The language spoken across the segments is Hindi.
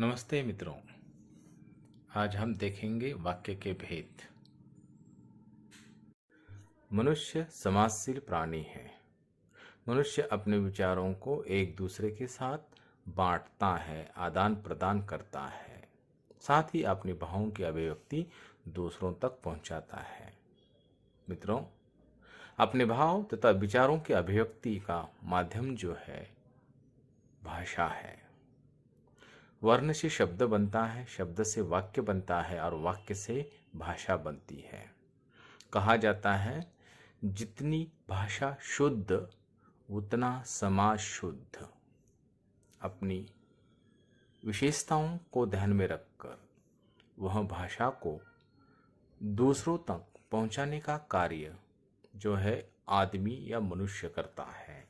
नमस्ते मित्रों। आज हम देखेंगे वाक्य के भेद। मनुष्य समाजशील प्राणी है। मनुष्य अपने विचारों को एक दूसरे के साथ बांटता है, आदान प्रदान करता है, साथ ही अपनी भावों की अभिव्यक्ति दूसरों तक पहुंचाता है। मित्रों, अपने भाव तथा विचारों की अभिव्यक्ति का माध्यम जो है भाषा है। वर्ण से शब्द बनता है, शब्द से वाक्य बनता है और वाक्य से भाषा बनती है। कहा जाता है, जितनी भाषा शुद्ध उतना समाज शुद्ध। अपनी विशेषताओं को ध्यान में रखकर वह भाषा को दूसरों तक पहुंचाने का कार्य जो है आदमी या मनुष्य करता है।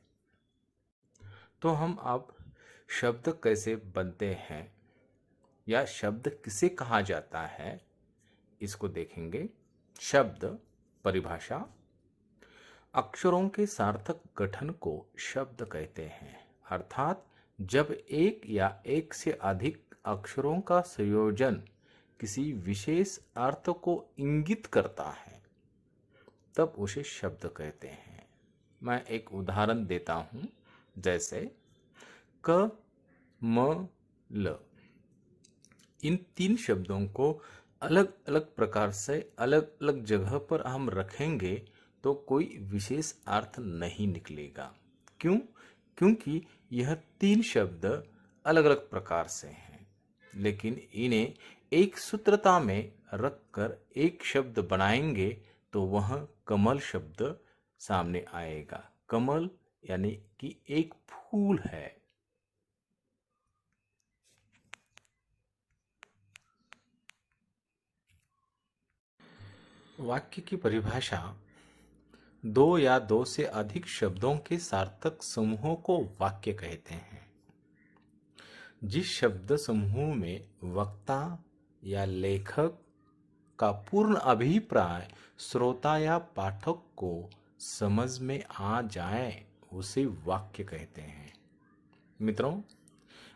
तो हम अब शब्द कैसे बनते हैं या शब्द किसे कहा जाता है, इसको देखेंगे। शब्द परिभाषा: अक्षरों के सार्थक गठन को शब्द कहते हैं, अर्थात जब एक या एक से अधिक अक्षरों का संयोजन किसी विशेष अर्थ को इंगित करता है तब उसे शब्द कहते हैं। मैं एक उदाहरण देता हूं, जैसे क म ल। इन तीन शब्दों को अलग अलग प्रकार से अलग अलग जगह पर हम रखेंगे तो कोई विशेष अर्थ नहीं निकलेगा। क्यों? क्योंकि यह तीन शब्द अलग अलग प्रकार से हैं, लेकिन इन्हें एक सूत्रता में रखकर एक शब्द बनाएंगे तो वह कमल शब्द सामने आएगा। कमल यानी कि एक फूल है। वाक्य की परिभाषा: दो या दो से अधिक शब्दों के सार्थक समूहों को वाक्य कहते हैं। जिस शब्द समूह में वक्ता या लेखक का पूर्ण अभिप्राय श्रोता या पाठक को समझ में आ जाए उसे वाक्य कहते हैं। मित्रों,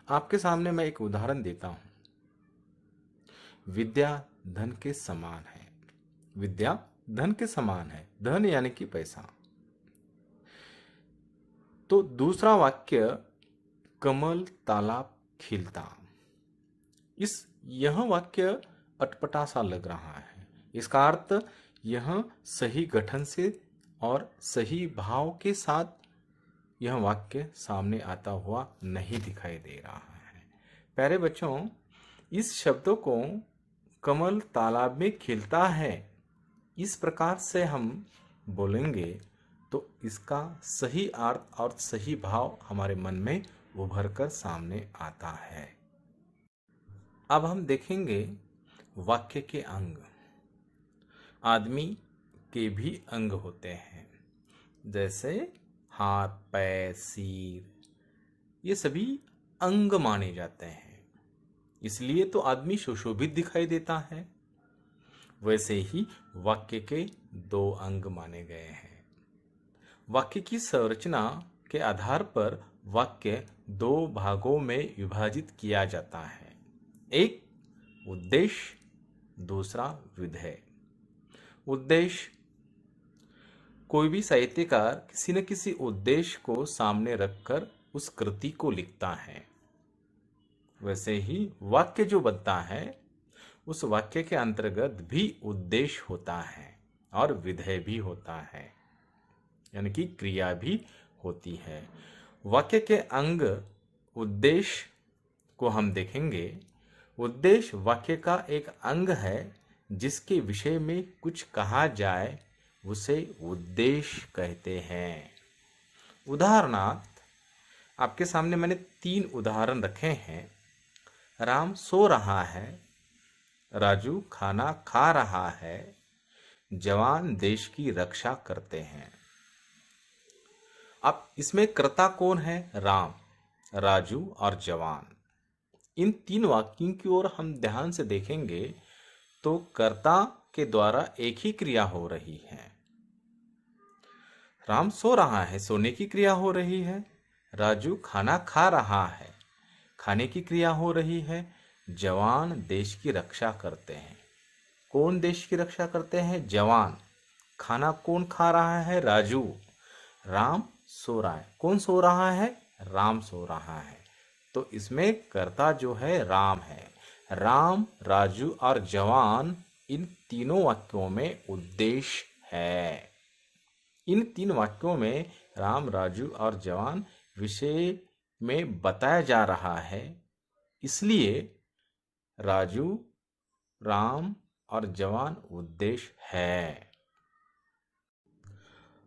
आपके सामने मैं एक उदाहरण देता हूं। विद्या धन के समान है। विद्या धन के समान है। धन यानी कि पैसा। तो दूसरा वाक्य, कमल तालाब खिलता। यह वाक्य अटपटा सा लग रहा है। इसका अर्थ यह सही गठन से और सही भाव के साथ यह वाक्य सामने आता हुआ नहीं दिखाई दे रहा है। प्यारे बच्चों, इस शब्द को कमल तालाब में खिलता है इस प्रकार से हम बोलेंगे तो इसका सही अर्थ और सही भाव हमारे मन में उभर कर सामने आता है। अब हम देखेंगे वाक्य के अंग। आदमी के भी अंग होते हैं, जैसे हाथ, पैर, सिर, ये सभी अंग माने जाते हैं। इसलिए तो आदमी सुशोभित दिखाई देता है। वैसे ही वाक्य के दो अंग माने गए हैं। वाक्य की संरचना के आधार पर वाक्य दो भागों में विभाजित किया जाता है। एक उद्देश्य, दूसरा विधेय। उद्देश्य: कोई भी साहित्यकार किसी न किसी उद्देश्य को सामने रखकर उस कृति को लिखता है। वैसे ही वाक्य जो बनता है उस वाक्य के अंतर्गत भी उद्देश्य होता है और विधेय भी होता है, यानी कि क्रिया भी होती है। वाक्य के अंग उद्देश्य को हम देखेंगे। उद्देश्य वाक्य का एक अंग है जिसके विषय में कुछ कहा जाए उसे उद्देश्य कहते हैं। उदाहरणार्थ, आपके सामने मैंने 3 उदाहरण रखे हैं। राम सो रहा है, राजू खाना खा रहा है, जवान देश की रक्षा करते हैं। अब इसमें कर्ता कौन है? राम, राजू और जवान। इन 3 वाक्यों की ओर हम ध्यान से देखेंगे तो कर्ता के द्वारा एक ही क्रिया हो रही है। राम सो रहा है, सोने की क्रिया हो रही है। राजू खाना खा रहा है, खाने की क्रिया हो रही है। जवान देश की रक्षा करते हैं। कौन देश की रक्षा करते हैं? जवान। खाना कौन खा रहा है? राजू। राम सो रहा है। कौन सो रहा है? राम सो रहा है। तो इसमें कर्ता जो है राम है। राम, राजू और जवान, इन तीनों वाक्यों में उद्देश्य है। इन तीन वाक्यों में राम, राजू और जवान विषय में बताया जा रहा है, इसलिए राजू, राम और जवान उद्देश्य है।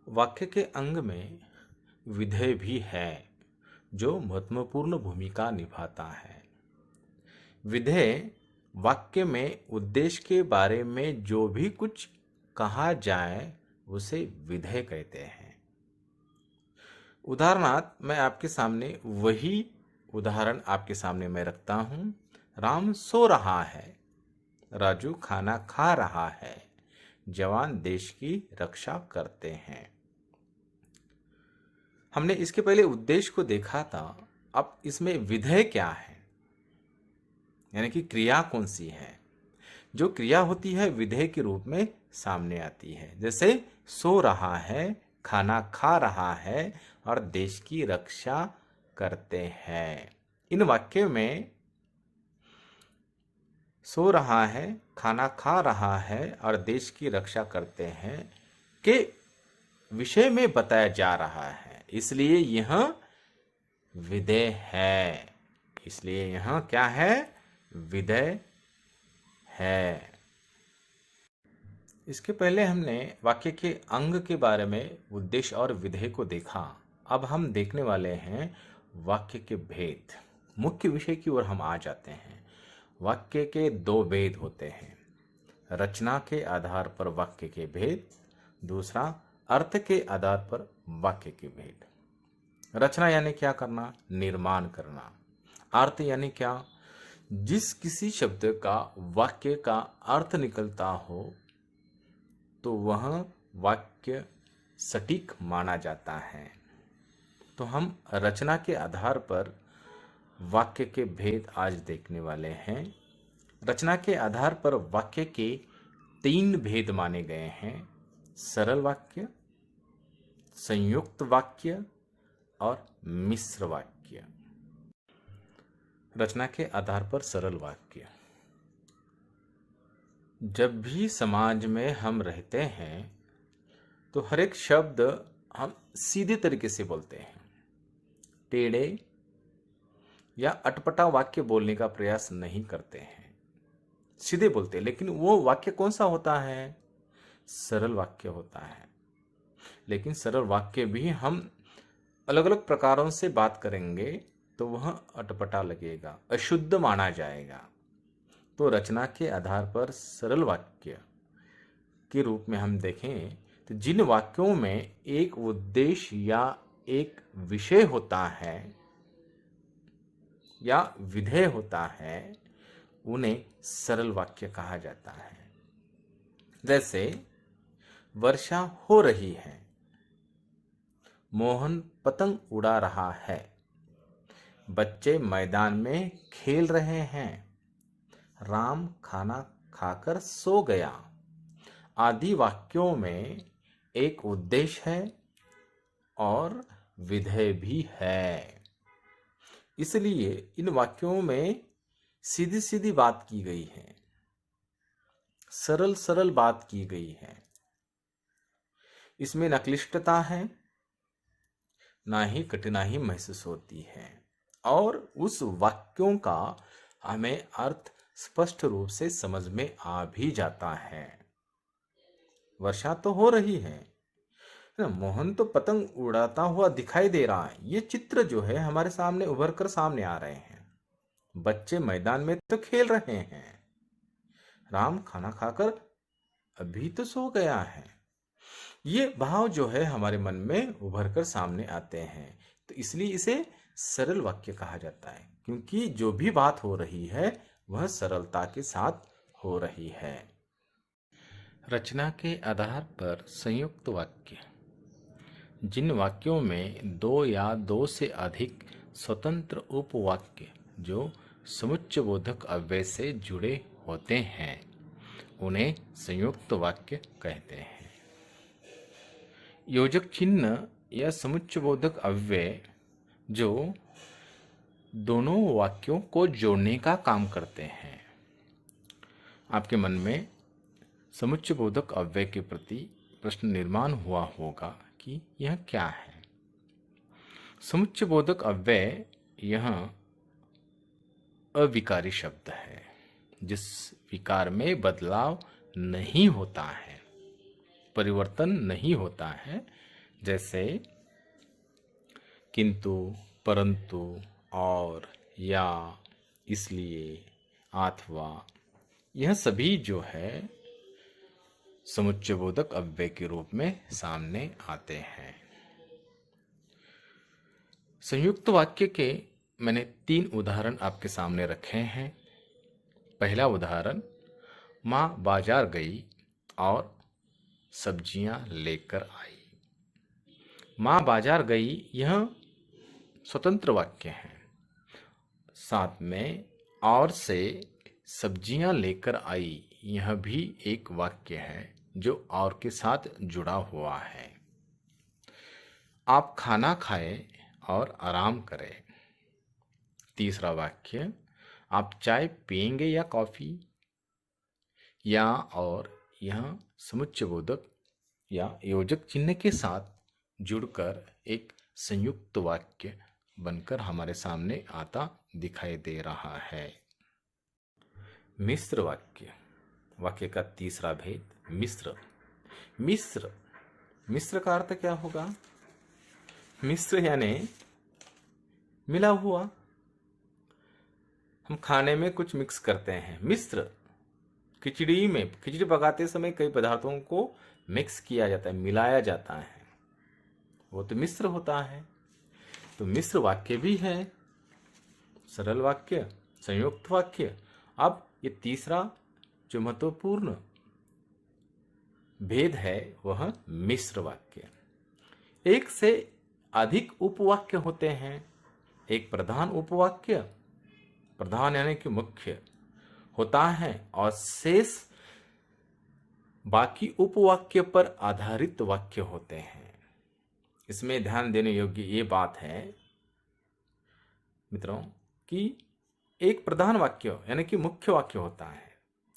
वाक्य के अंग में विधेय भी है जो महत्वपूर्ण भूमिका निभाता है। विधेय वाक्य में उद्देश्य के बारे में जो भी कुछ कहा जाए उसे विधेय कहते हैं। उदाहरणार्थ मैं आपके सामने वही उदाहरण आपके सामने मैं रखता हूं। राम सो रहा है, राजू खाना खा रहा है, जवान देश की रक्षा करते हैं। हमने इसके पहले उद्देश्य को देखा था। अब इसमें विधेय क्या है, यानी कि क्रिया कौन सी है। जो क्रिया होती है विधेय के रूप में सामने आती है। जैसे सो रहा है, खाना खा रहा है और देश की रक्षा करते हैं। इन वाक्यों में सो रहा है, खाना खा रहा है और देश की रक्षा करते हैं के विषय में बताया जा रहा है, इसलिए यह विधेय है। इसलिए यह क्या है? विधेय है। इसके पहले हमने वाक्य के अंग के बारे में उद्देश्य और विधेय को देखा। अब हम देखने वाले हैं वाक्य के भेद। मुख्य विषय की ओर हम आ जाते हैं। वाक्य के दो भेद होते हैं। रचना के आधार पर वाक्य के भेद, दूसरा अर्थ के आधार पर वाक्य के भेद। रचना यानी क्या करना? निर्माण करना। अर्थ यानी क्या? जिस किसी शब्द का वाक्य का अर्थ निकलता हो तो वह वाक्य सटीक माना जाता है। तो हम रचना के आधार पर वाक्य के भेद आज देखने वाले हैं। रचना के आधार पर वाक्य के 3 भेद माने गए हैं: सरल वाक्य, संयुक्त वाक्य और मिश्र वाक्य। रचना के आधार पर सरल वाक्य। जब भी समाज में हम रहते हैं तो हर एक शब्द हम सीधे तरीके से बोलते हैं। टेढ़े या अटपटा वाक्य बोलने का प्रयास नहीं करते हैं, सीधे बोलते हैं। लेकिन वो वाक्य कौन सा होता है? सरल वाक्य होता है। लेकिन सरल वाक्य भी हम अलग अलग प्रकारों से बात करेंगे तो वह अटपटा लगेगा, अशुद्ध माना जाएगा। तो रचना के आधार पर सरल वाक्य के रूप में हम देखें तो जिन वाक्यों में एक उद्देश्य या एक विषय होता है या विधेय होता है उन्हें सरल वाक्य कहा जाता है। जैसे वर्षा हो रही है, मोहन पतंग उड़ा रहा है, बच्चे मैदान में खेल रहे हैं, राम खाना खाकर सो गया आदि वाक्यों में एक उद्देश्य है और विधेय भी है। इसलिए इन वाक्यों में सीधी सीधी बात की गई है, सरल सरल बात की गई है। इसमें न क्लिष्टता है, ना ही कठिनाई महसूस होती है और उस वाक्यों का हमें अर्थ स्पष्ट रूप से समझ में आ भी जाता है। वर्षा तो हो रही है, मोहन तो पतंग उड़ाता हुआ दिखाई दे रहा है। ये चित्र जो है हमारे सामने उभर कर सामने आ रहे हैं। बच्चे मैदान में तो खेल रहे हैं, राम खाना खाकर अभी तो सो गया है। ये भाव जो है हमारे मन में उभर कर सामने आते हैं। तो इसलिए इसे सरल वाक्य कहा जाता है, क्योंकि जो भी बात हो रही है वह सरलता के साथ हो रही है। रचना के आधार पर संयुक्त वाक्य। जिन वाक्यों में 2 या 2 से अधिक स्वतंत्र उपवाक्य जो समुच्चयबोधक अव्यय से जुड़े होते हैं उन्हें संयुक्त वाक्य कहते हैं। योजक चिन्ह या समुच्चयबोधक अव्यय जो दोनों वाक्यों को जोड़ने का काम करते हैं। आपके मन में समुच्चयबोधक अव्यय के प्रति प्रश्न निर्माण हुआ होगा कि यह क्या है। समुच्चयबोधक अव्यय यह अविकारी शब्द है जिस विकार में बदलाव नहीं होता है, परिवर्तन नहीं होता है, जैसे किंतु, परंतु, और, या, इसलिए, अथवा, यह सभी जो है समुच्चयबोधक अव्यय के रूप में सामने आते हैं। संयुक्त वाक्य के मैंने 3 उदाहरण आपके सामने रखे हैं। पहला उदाहरण, माँ बाजार गई और सब्जियां लेकर आई। माँ बाजार गई यह स्वतंत्र वाक्य है। साथ में और से सब्जियां लेकर आई यह भी एक वाक्य है जो और के साथ जुड़ा हुआ है। आप खाना खाएं और आराम करें। तीसरा वाक्य, आप चाय पिएंगे या कॉफी। या और यह समुच्चयबोधक या योजक चिन्ह के साथ जुड़कर एक संयुक्त वाक्य बनकर हमारे सामने आता दिखाई दे रहा है। मिश्र वाक्य, वाक्य का तीसरा भेद, मिश्र। मिश्र, मिश्र का अर्थ क्या होगा? मिश्र यानी मिला हुआ। हम खाने में कुछ मिक्स करते हैं। मिश्र, खिचड़ी में, खिचड़ी पकाते समय कई पदार्थों को मिक्स किया जाता है, मिलाया जाता है, वो तो मिश्र होता है। तो मिश्र वाक्य भी है, सरल वाक्य, संयुक्त वाक्य। अब ये तीसरा जो महत्वपूर्ण भेद है वह मिश्र वाक्य। एक से अधिक उपवाक्य होते हैं। एक प्रधान उपवाक्य, प्रधान यानी कि मुख्य होता है, और शेष बाकी उपवाक्य पर आधारित वाक्य होते हैं। इसमें ध्यान देने योग्य ये बात है मित्रों कि एक प्रधान वाक्य यानी कि मुख्य वाक्य होता है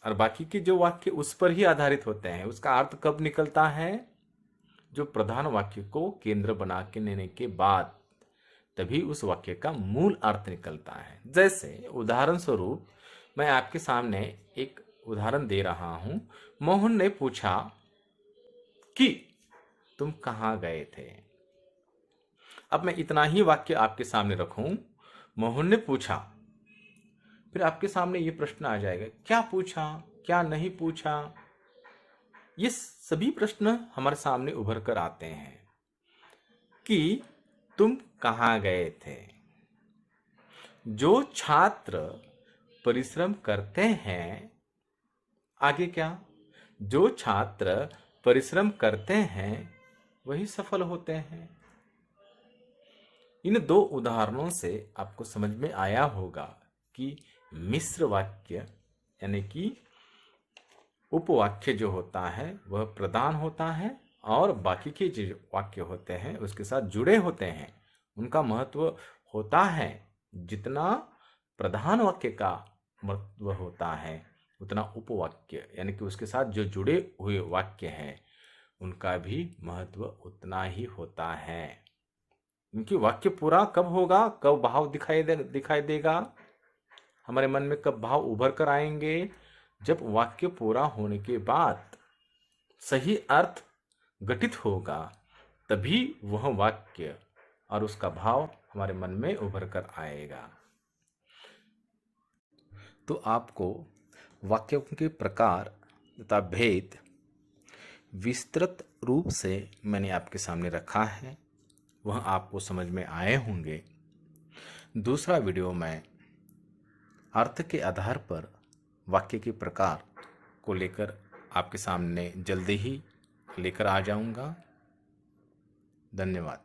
और बाकी के जो वाक्य उस पर ही आधारित होते हैं। उसका अर्थ कब निकलता है? जो प्रधान वाक्य को केंद्र बना के लेने के बाद, तभी उस वाक्य का मूल अर्थ निकलता है। जैसे उदाहरण स्वरूप मैं आपके सामने एक उदाहरण दे रहा हूं। मोहन ने पूछा कि तुम कहां गए थे। अब मैं इतना ही वाक्य आपके सामने रखूं, मोहन ने पूछा, फिर आपके सामने ये प्रश्न आ जाएगा, क्या पूछा, क्या नहीं पूछा। ये सभी प्रश्न हमारे सामने उभर कर आते हैं कि तुम कहां गए थे। जो छात्र परिश्रम करते हैं, आगे क्या, जो छात्र परिश्रम करते हैं वही सफल होते हैं। इन 2 उदाहरणों से आपको समझ में आया होगा कि मिश्र वाक्य यानी कि उपवाक्य जो होता है वह प्रधान होता है और बाकी के जो वाक्य होते हैं उसके साथ जुड़े होते हैं। उनका महत्व होता है, जितना प्रधान वाक्य का महत्व होता है उतना उपवाक्य यानी कि उसके साथ जो जुड़े हुए वाक्य हैं उनका भी महत्व उतना ही होता है। क्योंकि वाक्य पूरा कब होगा, कब भाव दिखाई देगा, हमारे मन में कब भाव उभर कर आएंगे? जब वाक्य पूरा होने के बाद सही अर्थ गठित होगा, तभी वह वाक्य और उसका भाव हमारे मन में उभर कर आएगा। तो आपको वाक्यों के प्रकार तथा भेद विस्तृत रूप से मैंने आपके सामने रखा है, वह आपको समझ में आए होंगे। दूसरा वीडियो में अर्थ के आधार पर वाक्य के प्रकार को लेकर आपके सामने जल्दी ही लेकर आ जाऊंगा। धन्यवाद।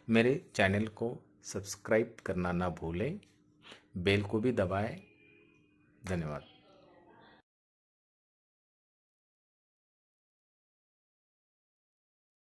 मेरे चैनल को सब्सक्राइब करना ना भूलें। बेल को भी दबाएं। धन्यवाद।